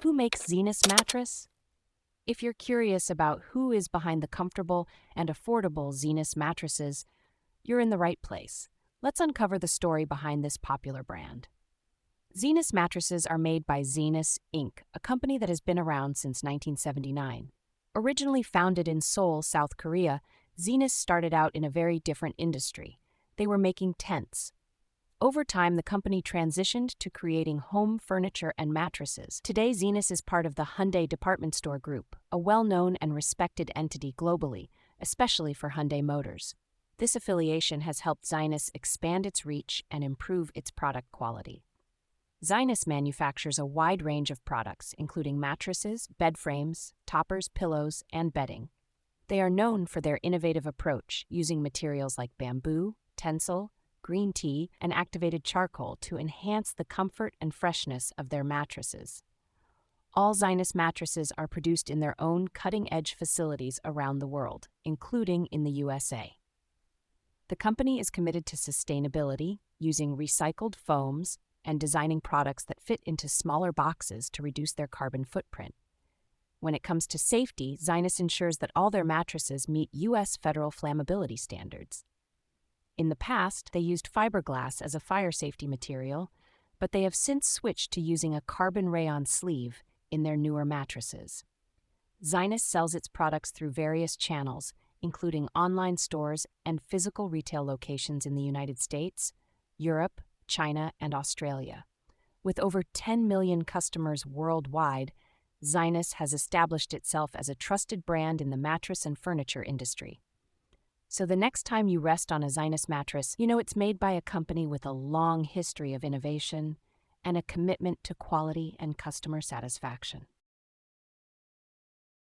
Who makes Zinus Mattress? If you're curious about who is behind the comfortable and affordable Zinus mattresses, you're in the right place. Let's uncover the story behind this popular brand. Zinus mattresses are made by Zinus Inc., a company that has been around since 1979. Originally founded in Seoul, South Korea, Zinus started out in a very different industry. They were making tents. Over time, the company transitioned to creating home furniture and mattresses. Today, Zinus is part of the Hyundai Department Store Group, a well-known and respected entity globally, especially for Hyundai Motors. This affiliation has helped Zinus expand its reach and improve its product quality. Zinus manufactures a wide range of products, including mattresses, bed frames, toppers, pillows, and bedding. They are known for their innovative approach, using materials like bamboo, tencel, green tea, and activated charcoal to enhance the comfort and freshness of their mattresses. All Zinus mattresses are produced in their own cutting-edge facilities around the world, including in the USA. The company is committed to sustainability, using recycled foams and designing products that fit into smaller boxes to reduce their carbon footprint. When it comes to safety, Zinus ensures that all their mattresses meet U.S. federal flammability standards. In the past, they used fiberglass as a fire safety material, but they have since switched to using a carbon rayon sleeve in their newer mattresses. Zinus sells its products through various channels, including online stores and physical retail locations in the United States, Europe, China, and Australia. With over 10 million customers worldwide, Zinus has established itself as a trusted brand in the mattress and furniture industry. So the next time you rest on a Zinus mattress, you know it's made by a company with a long history of innovation and a commitment to quality and customer satisfaction.